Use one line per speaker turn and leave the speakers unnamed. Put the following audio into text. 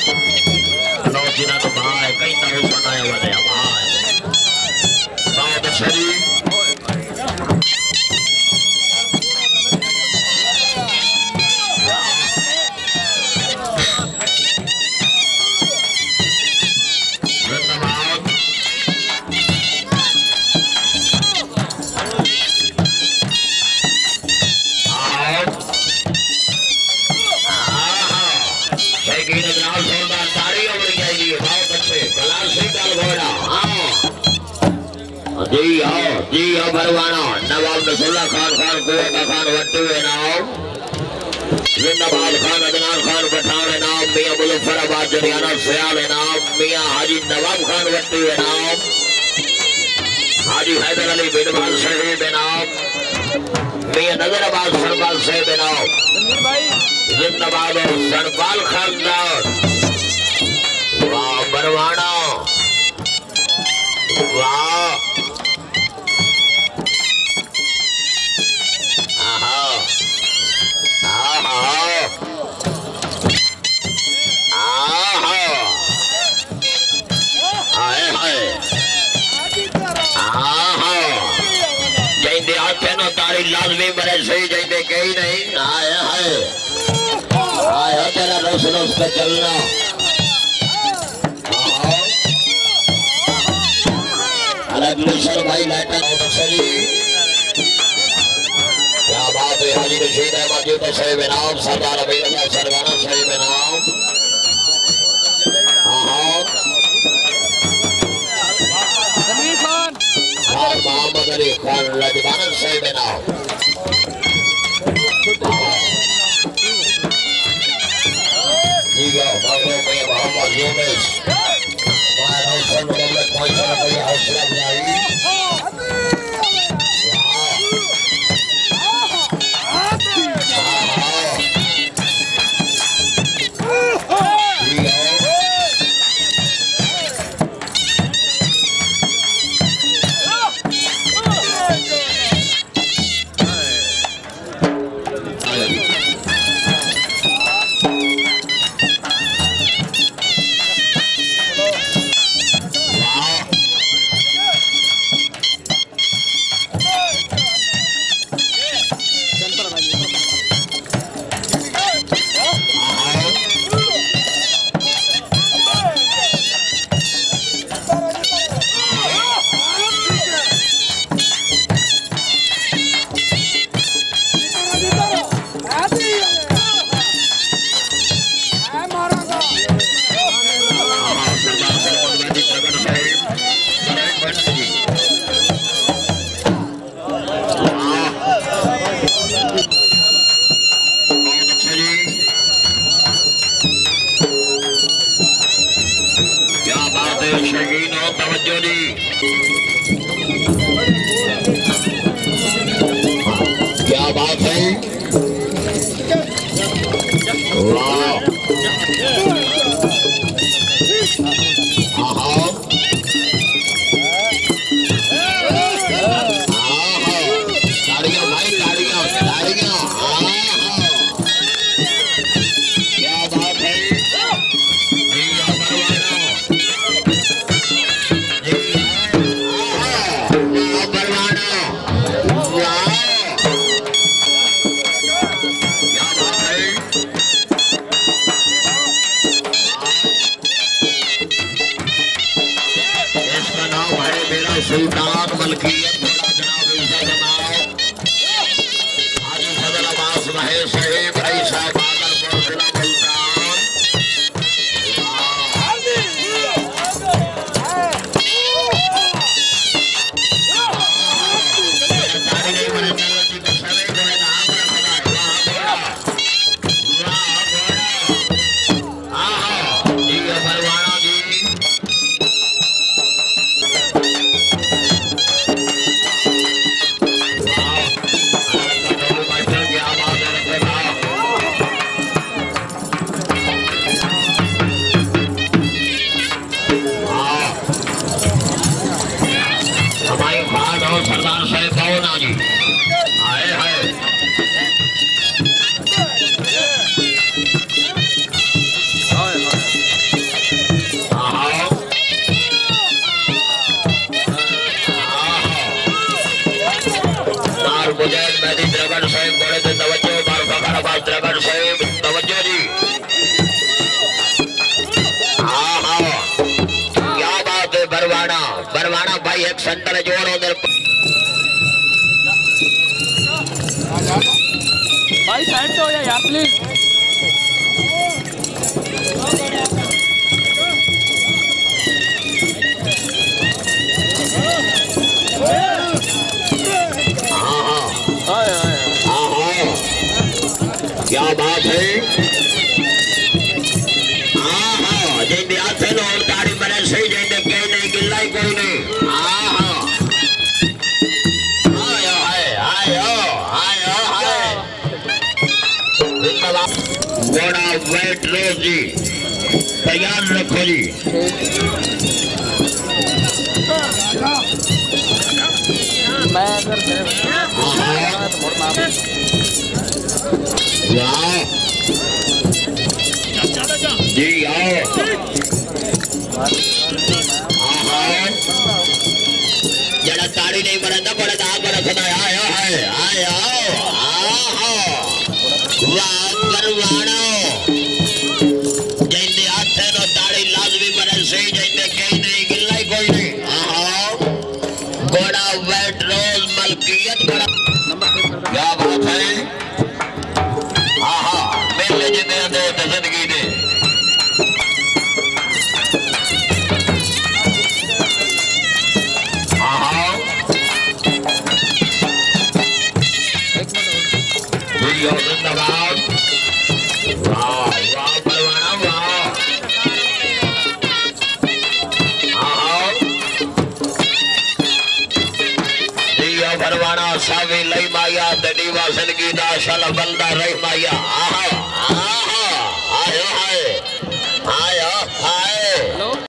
लो जिन्होंने भाई कई तरह सुनाया वाले भाई बहुत अच्छा जी जी हाँ भरवाना नवाब नसरुल्लाह खान खान कुवैता खान वट्टू नाम जिंदाबाद खान अदनान खान पठान नाम मियां मुजफ्फराबाद जरियाना सयाल नाम मियां हाजी नवाब खान वट्टू नाम हाजी हैदर अली बिनवाल साहिब नाम मियां नजराबाद सरबाल साहिब नाम जिंदाबाद सरबाल खानदान वाह भरवाना वाह लाजमी बने सही जाते कहीं नहीं आए हाय आया तेरा रोस रोस पे चलना अलग मिशन भाई लाइटर सही क्या बात है हाजी रशीद अहमद जी तो सही बनाओ सरदार अमीरुल्लाह सरगाना सही बनाओ मोहम्मद अली खान लजवाना सही बनाओ मोहम्मद यूनुस हौसला बुलाई सुल्तान मलकियत जनाब इज्जत जनाब हाजी फजल अब्बास महेश साहिब रईस साहब आदरपुर जिला मुल्तान शाबाश त्रगर साहिब तवज्जो जी हाँ हाँ क्या बात है बरवाना बरवाना भाई एक सेंटर जोड़ उधर
भाई साइड पे हो जाए यार प्लीज
क्या बात है हाँ हाँ जिंदे हाथ नो ताड़ी बने सही जिंदे कहीं नहीं गिल्ला ही कोई नहीं हाँ हाँ आयो है आयो आयो है बड़ा वेट रोज जी तैयार रखो जी
मैं अगर
जी आओ जरा ताड़ी नहीं बनता बड़ा दाग रखना आया है आया वाह करवाना जिंदे हाथ नो ताड़ी लाजमी बने सही जिंदे कहीं नहीं गिल्ला ही कोई नहीं घोड़ा वेट रोज मलकियत बड़ा क्या बात है मेले जिंदे अंदर जिंदगी दे जिंदाबाद वाह वाह परवाना वाह परवाना सावी लई माया दड़ी वासन की दाशल बंदा रही माया